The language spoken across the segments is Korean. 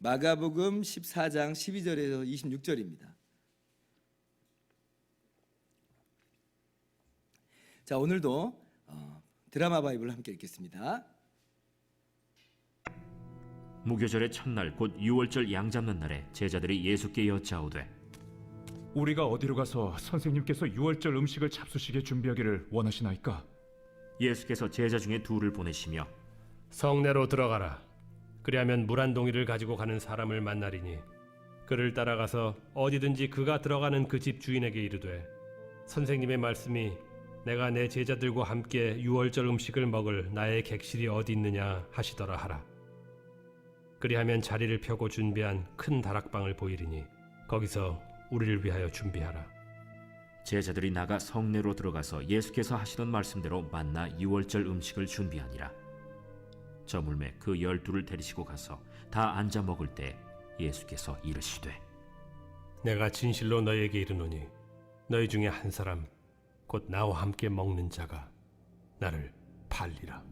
마가복음 14장 12절에서 26절입니다. 자, 오늘도 드라마 바이블을 함께 읽겠습니다. 무교절의 첫날 곧 유월절 양 잡는 날에 제자들이 예수께 여짜오되 우리가 어디로 가서 선생님께서 유월절 음식을 잡수시게 준비하기를 원하시나이까? 예수께서 제자 중에 둘을 보내시며 성내로 들어가라. 그리하면 물 한 동이를 가지고 가는 사람을 만나리니 그를 따라가서 어디든지 그가 들어가는 그 집 주인에게 이르되 선생님의 말씀이 내가 내 제자들과 함께 유월절 음식을 먹을 나의 객실이 어디 있느냐 하시더라 하라. 그리하면 자리를 펴고 준비한 큰 다락방을 보이리니 거기서 우리를 위하여 준비하라. 제자들이 나가 성내로 들어가서 예수께서 하시던 말씀대로 만나 유월절 음식을 준비하니라. 저물매 그 12를 데리시고 가서 다 앉아 먹을 때 예수께서 이르시되 내가 진실로 너희에게 이르노니 너희 중에 한 사람 곧 나와 함께 먹는 자가 나를 팔리라.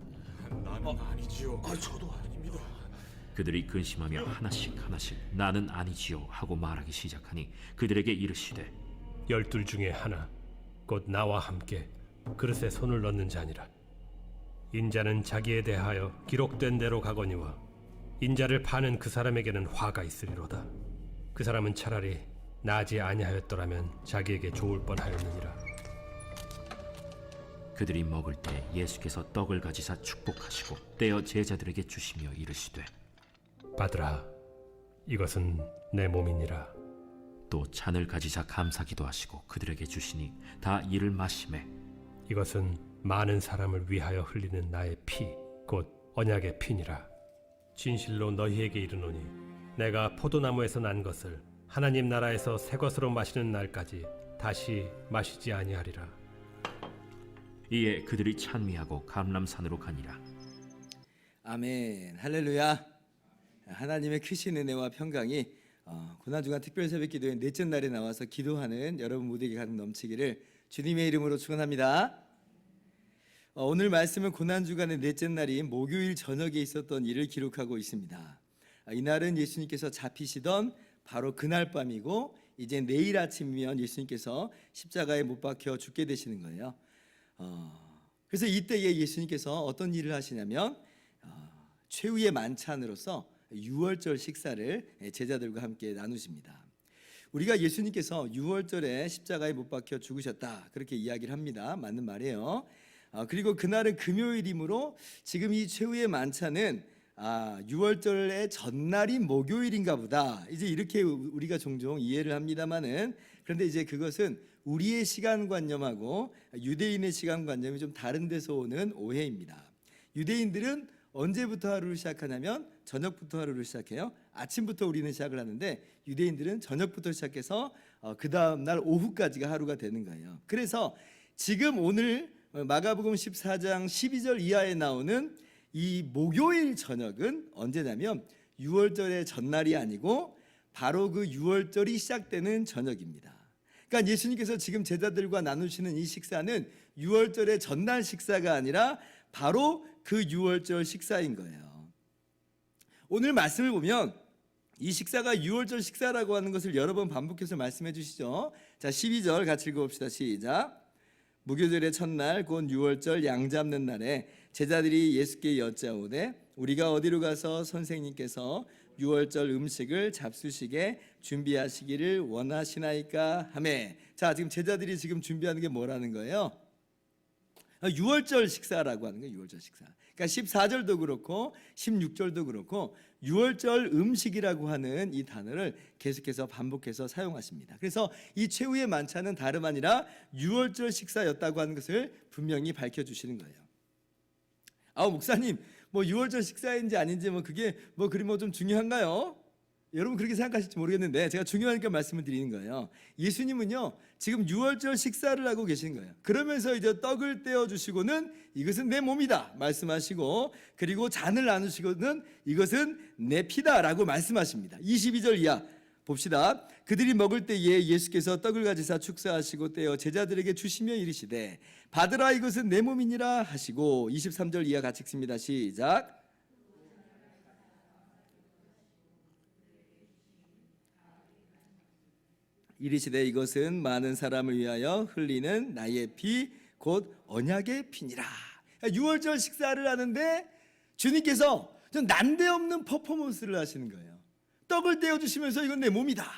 나는 아니지요. 저도 아닙니다. 그들이 근심하며 하나씩 나는 아니지요 하고 말하기 시작하니 그들에게 이르시되 12 중에 하나 곧 나와 함께 그릇에 손을 넣는 자니라. 인자는 자기에 대하여 기록된 대로 가거니와 인자를 파는 그 사람에게는 화가 있으리로다. 그 사람은 차라리 나지 아니하였더라면 자기에게 좋을 뻔하였느니라. 그들이 먹을 때 예수께서 떡을 가지사 축복하시고 떼어 제자들에게 주시며 이르시되 받으라. 이것은 내 몸이니라. 또 잔을 가지사 감사기도 하시고 그들에게 주시니 다 이를 마시매 이것은 많은 사람을 위하여 흘리는 나의 피, 곧 언약의 피니라. 진실로 너희에게 이르노니 내가 포도나무에서 난 것을 하나님 나라에서 새 것으로 마시는 날까지 다시 마시지 아니하리라. 이에 그들이 찬미하고 감람산으로 가니라. 아멘, 할렐루야. 하나님의 크신 은혜와 평강이 고난주간 특별새벽기도의 넷째 날에 나와서 기도하는 여러분 모두에게 가득 넘치기를 주님의 이름으로 축원합니다. 오늘 말씀은 고난주간의 넷째 날인 목요일 저녁에 있었던 일을 기록하고 있습니다. 이날은 예수님께서 잡히시던 바로 그날 밤이고 이제 내일 아침이면 예수님께서 십자가에 못 박혀 죽게 되시는 거예요. 그래서 이때에 예수님께서 어떤 일을 하시냐면 최후의 만찬으로서 유월절 식사를 제자들과 함께 나누십니다. 우리가 예수님께서 유월절에 십자가에 못 박혀 죽으셨다 그렇게 이야기를 합니다. 맞는 말이에요. 그리고 그날은 금요일이므로 지금 이 최후의 만찬은 유월절의 전날인 목요일인가 보다 이제 이렇게 우리가 종종 이해를 합니다만은 그런데 이제 그것은 우리의 시간관념하고 유대인의 시간관념이 좀 다른 데서 오는 오해입니다. 유대인들은 언제부터 하루를 시작하냐면 저녁부터 하루를 시작해요. 아침부터 우리는 시작을 하는데 유대인들은 저녁부터 시작해서 그 다음날 오후까지가 하루가 되는 거예요. 그래서 지금 오늘 마가복음 14장 12절 이하에 나오는 이 목요일 저녁은 언제냐면 유월절의 전날이 아니고 바로 그 유월절이 시작되는 저녁입니다. 그러니까 예수님께서 지금 제자들과 나누시는 이 식사는 유월절의 전날 식사가 아니라 바로 그 유월절 식사인 거예요. 오늘 말씀을 보면 이 식사가 유월절 식사라고 하는 것을 여러 번 반복해서 말씀해 주시죠. 자, 12절 같이 읽어봅시다. 시작. 무교절의 첫날 곧 유월절 양 잡는 날에 제자들이 예수께 여짜오되 우리가 어디로 가서 선생님께서 유월절 음식을 잡수시게 준비하시기를 원하시나이까 하매. 자, 지금 제자들이 지금 준비하는 게 뭐라는 거예요? 유월절 식사라고 하는 거예요. 유월절 식사. 그러니까 14절도 그렇고 16절도 그렇고 유월절 음식이라고 하는 이 단어를 계속해서 반복해서 사용하십니다. 그래서 이 최후의 만찬은 다름 아니라 유월절 식사였다고 하는 것을 분명히 밝혀주시는 거예요. 목사님, 뭐 유월절 식사인지 아닌지 그게 그리 좀 중요한가요? 여러분 그렇게 생각하실지 모르겠는데 제가 중요하니까 말씀을 드리는 거예요. 예수님은요 지금 유월절 식사를 하고 계신 거예요. 그러면서 이제 떡을 떼어 주시고는 이것은 내 몸이다 말씀하시고, 그리고 잔을 나누시고는 이것은 내 피다라고 말씀하십니다. 22절 이하 봅시다. 그들이 먹을 때에 예수께서 떡을 가지사 축사하시고 떼어 제자들에게 주시며 이르시되 받으라 이것은 내 몸이니라 하시고, 23절 이하 같이 읽습니다. 시작. 이르시되 이것은 많은 사람을 위하여 흘리는 나의 피 곧 언약의 피니라. 유월절 식사를 하는데 주님께서 좀 난데없는 퍼포먼스를 하시는 거예요. 떡을 떼어주시면서 이건 내 몸이다,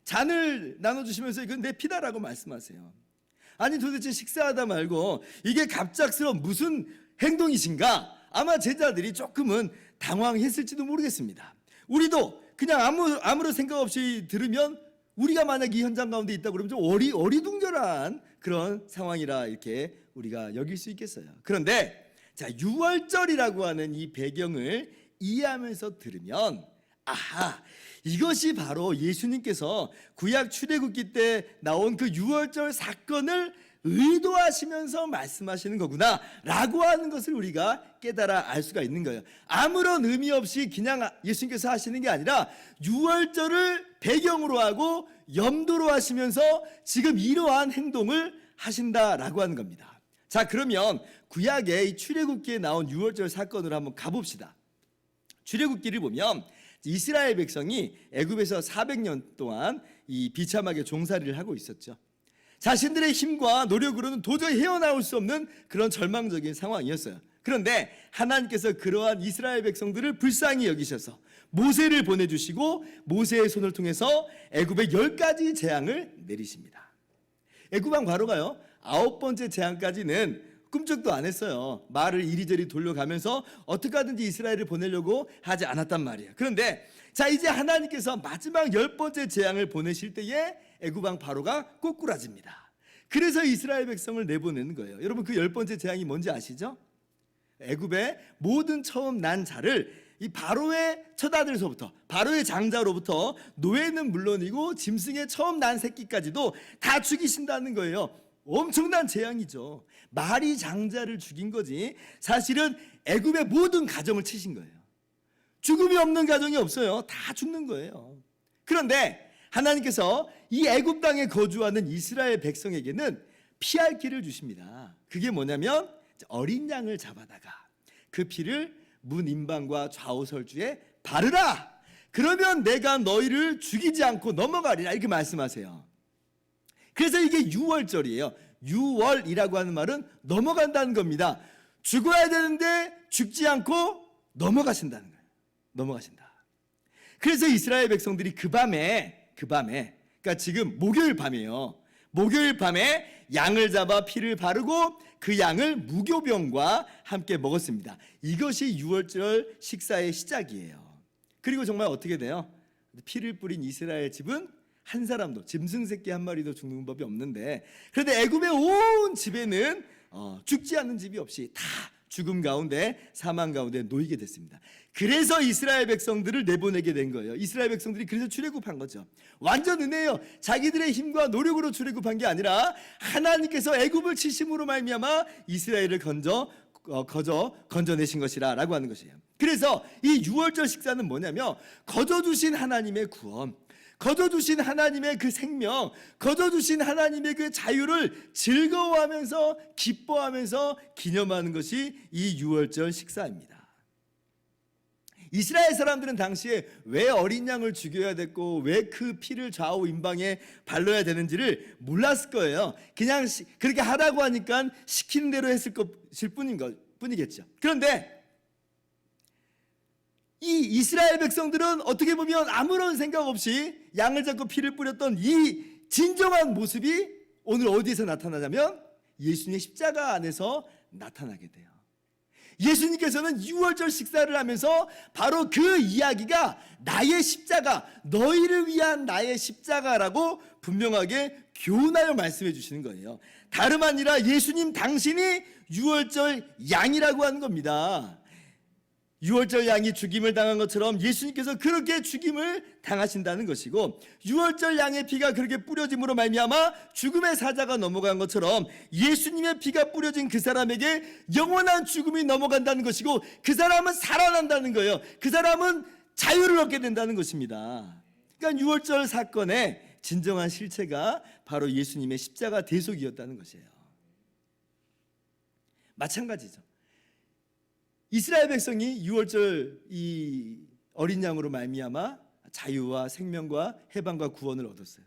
잔을 나눠주시면서 이건 내 피다라고 말씀하세요. 아니 도대체 식사하다 말고 이게 갑작스러운 무슨 행동이신가? 아마 제자들이 조금은 당황했을지도 모르겠습니다. 우리도 그냥 아무런 생각 없이 들으면 우리가 만약 이 현장 가운데 있다 그러면 좀 어리둥절한 그런 상황이라 이렇게 우리가 여길 수 있겠어요. 그런데 자, 유월절이라고 하는 이 배경을 이해하면서 들으면 아하, 이것이 바로 예수님께서 구약 출애굽기 때 나온 그 유월절 사건을 의도하시면서 말씀하시는 거구나 라고 하는 것을 우리가 깨달아 알 수가 있는 거예요. 아무런 의미 없이 그냥 예수님께서 하시는 게 아니라 유월절을 배경으로 하고 염두로 하시면서 지금 이러한 행동을 하신다라고 하는 겁니다. 자, 그러면 구약의 이 출애굽기에 나온 유월절 사건으로 한번 가봅시다. 출애굽기를 보면 이스라엘 백성이 애굽에서 400년 동안 이 비참하게 종살이를 하고 있었죠. 자신들의 힘과 노력으로는 도저히 헤어나올 수 없는 그런 절망적인 상황이었어요. 그런데 하나님께서 그러한 이스라엘 백성들을 불쌍히 여기셔서 모세를 보내주시고 모세의 손을 통해서 애굽의 10가지 재앙을 내리십니다. 애굽왕 바로가요, 9번째 재앙까지는 꿈쩍도 안 했어요. 말을 이리저리 돌려가면서 어떻게 하든지 이스라엘을 보내려고 하지 않았단 말이에요. 그런데 자, 이제 하나님께서 마지막 10번째 재앙을 보내실 때에 애굽왕 바로가 꼬꾸라집니다. 그래서 이스라엘 백성을 내보내는 거예요. 여러분, 그 10번째 재앙이 뭔지 아시죠? 애굽의 모든 처음 난 자를 이 바로의 처자들로부터, 바로의 장자로부터, 노예는 물론이고 짐승의 처음 난 새끼까지도 다 죽이신다는 거예요. 엄청난 재앙이죠. 말이 장자를 죽인 거지 사실은 애굽의 모든 가정을 치신 거예요. 죽음이 없는 가정이 없어요. 다 죽는 거예요. 그런데 하나님께서 이 애굽 땅에 거주하는 이스라엘 백성에게는 피할 길을 주십니다. 그게 뭐냐면 어린 양을 잡아다가 그 피를 문 임방과 좌우 설주에 바르라. 그러면 내가 너희를 죽이지 않고 넘어가리라, 이렇게 말씀하세요. 그래서 이게 유월절이에요. 유월이라고 하는 말은 넘어간다는 겁니다. 죽어야 되는데 죽지 않고 넘어가신다는 거예요. 넘어가신다. 그래서 이스라엘 백성들이 그 밤에 그러니까 지금 목요일 밤이에요. 목요일 밤에 양을 잡아 피를 바르고 그 양을 무교병과 함께 먹었습니다. 이것이 유월절 식사의 시작이에요. 그리고 정말 어떻게 돼요? 피를 뿌린 이스라엘 집은 한 사람도, 짐승 새끼 한 마리도 죽는 법이 없는데, 그런데 애굽의 온 집에는 죽지 않는 집이 없이 다 죽음 가운데, 사망 가운데 놓이게 됐습니다. 그래서 이스라엘 백성들을 내보내게 된 거예요. 이스라엘 백성들이 그래서 출애굽한 거죠. 완전 은혜예요. 자기들의 힘과 노력으로 출애굽한 게 아니라 하나님께서 애굽을 치심으로 말미암아 이스라엘을 건져내신 것이라라고 하는 것이에요. 그래서 이 유월절 식사는 뭐냐면 거저주신 하나님의 구원, 거저주신 하나님의 그 생명, 거저주신 하나님의 그 자유를 즐거워하면서 기뻐하면서 기념하는 것이 이 유월절 식사입니다. 이스라엘 사람들은 당시에 왜 어린 양을 죽여야 됐고 왜 그 피를 좌우 임방에 발라야 되는지를 몰랐을 거예요. 그냥 그렇게 하라고 하니까 시키는 대로 했을 것일 뿐이겠죠. 그런데 이 이스라엘 백성들은 어떻게 보면 아무런 생각 없이 양을 잡고 피를 뿌렸던 이 진정한 모습이 오늘 어디에서 나타나냐면 예수님의 십자가 안에서 나타나게 돼요. 예수님께서는 유월절 식사를 하면서 바로 그 이야기가 나의 십자가, 너희를 위한 나의 십자가라고 분명하게 교훈하여 말씀해 주시는 거예요. 다름 아니라 예수님 당신이 유월절 양이라고 하는 겁니다. 유월절 양이 죽임을 당한 것처럼 예수님께서 그렇게 죽임을 당하신다는 것이고, 유월절 양의 피가 그렇게 뿌려짐으로 말미암아 죽음의 사자가 넘어간 것처럼 예수님의 피가 뿌려진 그 사람에게 영원한 죽음이 넘어간다는 것이고, 그 사람은 살아난다는 거예요. 그 사람은 자유를 얻게 된다는 것입니다. 그러니까 유월절 사건의 진정한 실체가 바로 예수님의 십자가 대속이었다는 것이에요. 마찬가지죠. 이스라엘 백성이 유월절 이 어린 양으로 말미암아 자유와 생명과 해방과 구원을 얻었어요.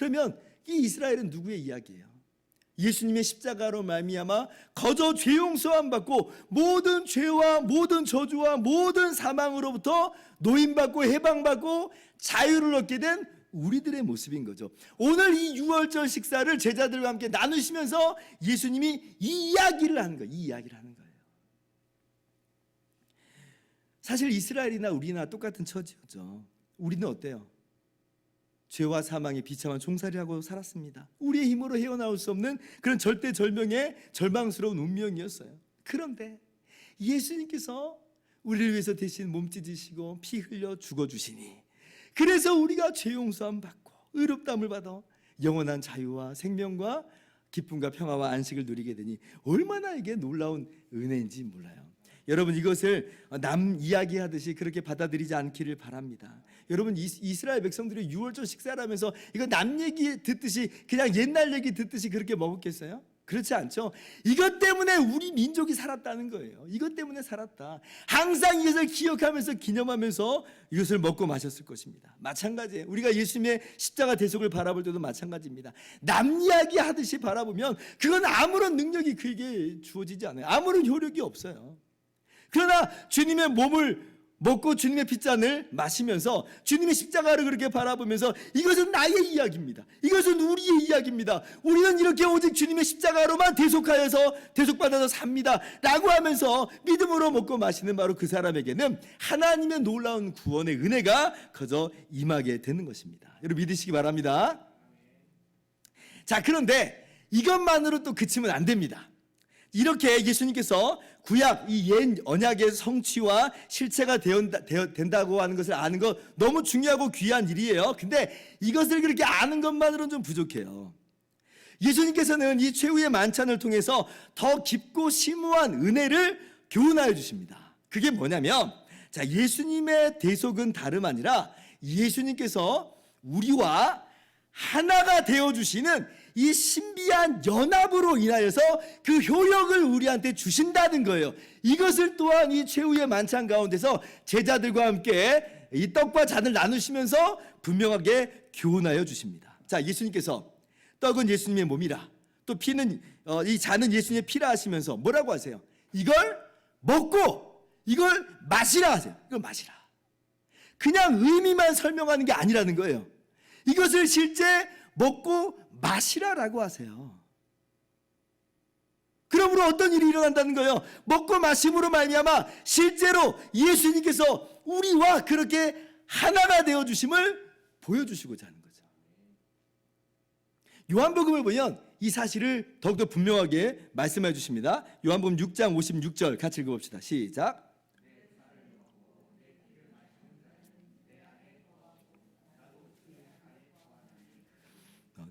그러면 이 이스라엘은 누구의 이야기예요? 예수님의 십자가로 말미암아 거저 죄 용서함 받고 모든 죄와 모든 저주와 모든 사망으로부터 노임받고 해방받고 자유를 얻게 된 우리들의 모습인 거죠. 오늘 이 유월절 식사를 제자들과 함께 나누시면서 예수님이 이 이야기를 하는 거예요. 이 이야기를 하는 거예요. 사실 이스라엘이나 우리나 똑같은 처지였죠. 우리는 어때요? 죄와 사망의 비참한 종살이하고 살았습니다. 우리의 힘으로 헤어나올 수 없는 그런 절대절명의 절망스러운 운명이었어요. 그런데 예수님께서 우리를 위해서 대신 몸 찢으시고 피 흘려 죽어주시니, 그래서 우리가 죄 용서함 받고 의롭다함을 받아 영원한 자유와 생명과 기쁨과 평화와 안식을 누리게 되니 얼마나 이게 놀라운 은혜인지 몰라요. 여러분, 이것을 남 이야기하듯이 그렇게 받아들이지 않기를 바랍니다. 여러분, 이스라엘 백성들이 유월절 식사를 하면서 이거 남 얘기 듣듯이 그냥 옛날 얘기 듣듯이 그렇게 먹었겠어요? 그렇지 않죠. 이것 때문에 우리 민족이 살았다는 거예요. 이것 때문에 살았다. 항상 이것을 기억하면서 기념하면서 이것을 먹고 마셨을 것입니다. 마찬가지예요. 우리가 예수님의 십자가 대속을 바라볼 때도 마찬가지입니다. 남 이야기 하듯이 바라보면 그건 아무런 능력이 그에게 주어지지 않아요. 아무런 효력이 없어요. 그러나 주님의 몸을 먹고 주님의 핏잔을 마시면서 주님의 십자가를 그렇게 바라보면서 이것은 나의 이야기입니다. 이것은 우리의 이야기입니다. 우리는 이렇게 오직 주님의 십자가로만 대속받아서 삽니다 라고 하면서 믿음으로 먹고 마시는 바로 그 사람에게는 하나님의 놀라운 구원의 은혜가 거저 임하게 되는 것입니다. 여러분, 믿으시기 바랍니다. 자, 그런데 이것만으로 또 그치면 안 됩니다. 이렇게 예수님께서 구약 이 옛 언약의 성취와 실체가 된다고 하는 것을 아는 것 너무 중요하고 귀한 일이에요. 근데 이것을 그렇게 아는 것만으로는 좀 부족해요. 예수님께서는 이 최후의 만찬을 통해서 더 깊고 심오한 은혜를 교훈하여 주십니다. 그게 뭐냐면, 자, 예수님의 대속은 다름 아니라 예수님께서 우리와 하나가 되어주시는 이 신비한 연합으로 인하여서 그 효력을 우리한테 주신다는 거예요. 이것을 또한 이 최후의 만찬 가운데서 제자들과 함께 이 떡과 잔을 나누시면서 분명하게 교훈하여 주십니다. 자, 예수님께서 떡은 예수님의 몸이라, 또 피는 이 잔은 예수님의 피라 하시면서 뭐라고 하세요? 이걸 먹고 이걸 마시라 하세요. 이걸 마시라. 그냥 의미만 설명하는 게 아니라는 거예요. 이것을 실제 먹고 마시라라고 하세요. 그러므로 어떤 일이 일어난다는 거예요? 먹고 마심으로 말미암아 실제로 예수님께서 우리와 그렇게 하나가 되어 주심을 보여주시고자 하는 거죠. 요한복음을 보면 이 사실을 더욱더 분명하게 말씀해 주십니다. 요한복음 6장 56절 같이 읽어봅시다. 시작.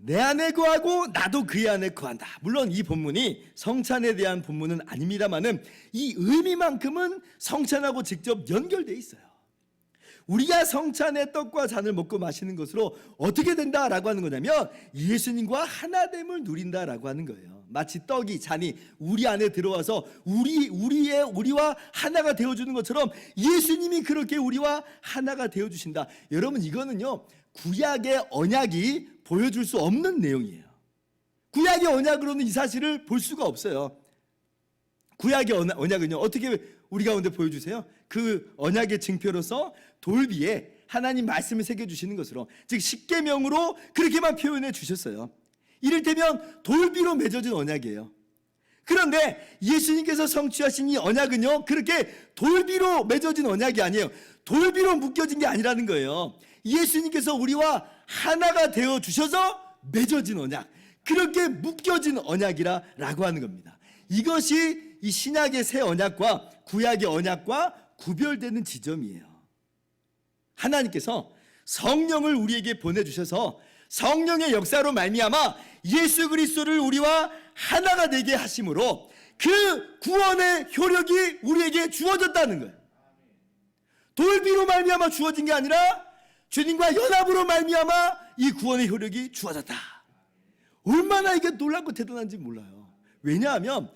내 안에 거하고 나도 그의 안에 거한다. 물론 이 본문이 성찬에 대한 본문은 아닙니다만은 이 의미만큼은 성찬하고 직접 연결되어 있어요. 우리가 성찬의 떡과 잔을 먹고 마시는 것으로 어떻게 된다라고 하는 거냐면 예수님과 하나됨을 누린다라고 하는 거예요. 마치 떡이, 잔이 우리 안에 들어와서 우리와 하나가 되어주는 것처럼 예수님이 그렇게 우리와 하나가 되어주신다. 여러분, 이거는요 구약의 언약이 보여줄 수 없는 내용이에요. 구약의 언약으로는 이 사실을 볼 수가 없어요. 구약의 언약은요 어떻게 우리 가운데 보여주세요? 그 언약의 증표로서 돌비에 하나님 말씀을 새겨주시는 것으로, 즉 십계명으로 그렇게만 표현해 주셨어요. 이를테면 돌비로 맺어진 언약이에요. 그런데 예수님께서 성취하신 이 언약은요 그렇게 돌비로 맺어진 언약이 아니에요. 돌비로 묶여진 게 아니라는 거예요. 예수님께서 우리와 하나가 되어 주셔서 맺어진 언약, 그렇게 묶여진 언약이라고 하는 겁니다. 이것이 이 신약의 새 언약과 구약의 언약과 구별되는 지점이에요. 하나님께서 성령을 우리에게 보내주셔서 성령의 역사로 말미암아 예수 그리스도를 우리와 하나가 되게 하심으로 그 구원의 효력이 우리에게 주어졌다는 거예요. 돌비로 말미암아 주어진 게 아니라 주님과 연합으로 말미암아 이 구원의 효력이 주어졌다. 얼마나 이게 놀랍고 대단한지 몰라요. 왜냐하면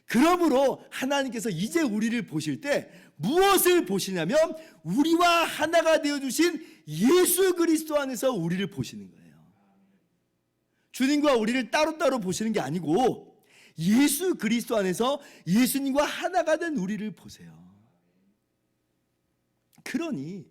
그러므로 하나님께서 이제 우리를 보실 때 무엇을 보시냐면 우리와 하나가 되어주신 예수 그리스도 안에서 우리를 보시는 거예요. 주님과 우리를 따로따로 보시는 게 아니고 예수 그리스도 안에서 예수님과 하나가 된 우리를 보세요. 그러니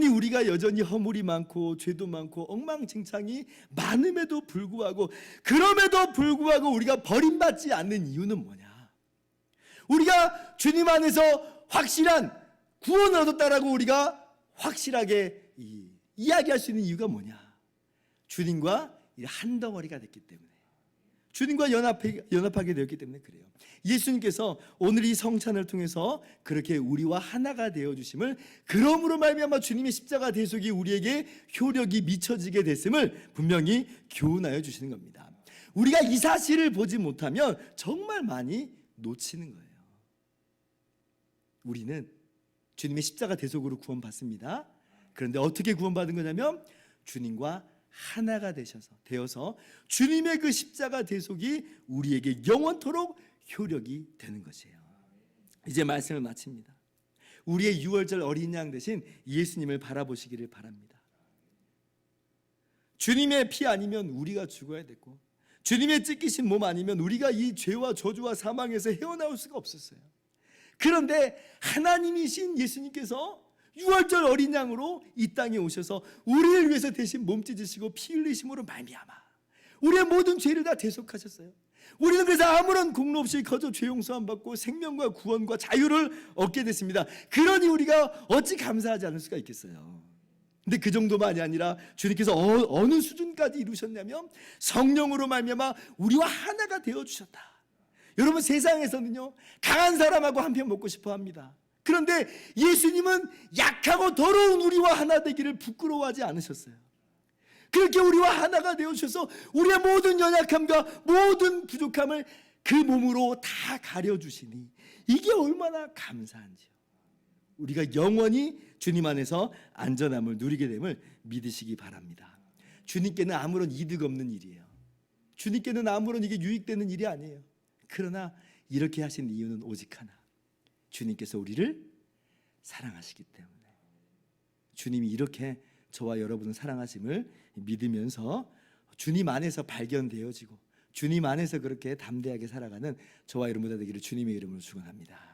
우리가 여전히 허물이 많고 죄도 많고 엉망진창이 많음에도 불구하고, 그럼에도 불구하고 우리가 버림받지 않는 이유는 뭐냐? 우리가 주님 안에서 확실한 구원을 얻었다라고 우리가 확실하게 이야기할 수 있는 이유가 뭐냐? 주님과 한 덩어리가 됐기 때문에, 주님과 연합하게 되었기 때문에 그래요. 예수님께서 오늘 이 성찬을 통해서 그렇게 우리와 하나가 되어주심을, 그러므로 말미암아 주님의 십자가 대속이 우리에게 효력이 미쳐지게 됐음을 분명히 교훈하여 주시는 겁니다. 우리가 이 사실을 보지 못하면 정말 많이 놓치는 거예요. 우리는 주님의 십자가 대속으로 구원받습니다. 그런데 어떻게 구원받은 거냐면 주님과 하나가 되어서 주님의 그 십자가 대속이 우리에게 영원토록 효력이 되는 것이에요. 이제 말씀을 마칩니다. 우리의 유월절 어린 양 대신 예수님을 바라보시기를 바랍니다. 주님의 피 아니면 우리가 죽어야 됐고, 주님의 찢기신 몸 아니면 우리가 이 죄와 저주와 사망에서 헤어나올 수가 없었어요. 그런데 하나님이신 예수님께서 유월절 어린 양으로 이 땅에 오셔서 우리를 위해서 대신 몸 찢으시고 피 흘리심으로 말미암아 우리의 모든 죄를 다 대속하셨어요. 우리는 그래서 아무런 공로 없이 거저 죄 용서함 받고 생명과 구원과 자유를 얻게 됐습니다. 그러니 우리가 어찌 감사하지 않을 수가 있겠어요. 근데 그 정도만이 아니라 주님께서 어느 수준까지 이루셨냐면 성령으로 말미암아 우리와 하나가 되어 주셨다. 여러분, 세상에서는요 강한 사람하고 한 편 먹고 싶어 합니다. 그런데 예수님은 약하고 더러운 우리와 하나 되기를 부끄러워하지 않으셨어요. 그렇게 우리와 하나가 되어주셔서 우리의 모든 연약함과 모든 부족함을 그 몸으로 다 가려주시니 이게 얼마나 감사한지요. 우리가 영원히 주님 안에서 안전함을 누리게 됨을 믿으시기 바랍니다. 주님께는 아무런 이득 없는 일이에요. 주님께는 아무런 이게 유익되는 일이 아니에요. 그러나 이렇게 하신 이유는 오직 하나, 주님께서 우리를 사랑하시기 때문에. 주님이 이렇게 저와 여러분을 사랑하심을 믿으면서 주님 안에서 발견되어지고 주님 안에서 그렇게 담대하게 살아가는 저와 여러분 되기를 주님의 이름으로 축원합니다.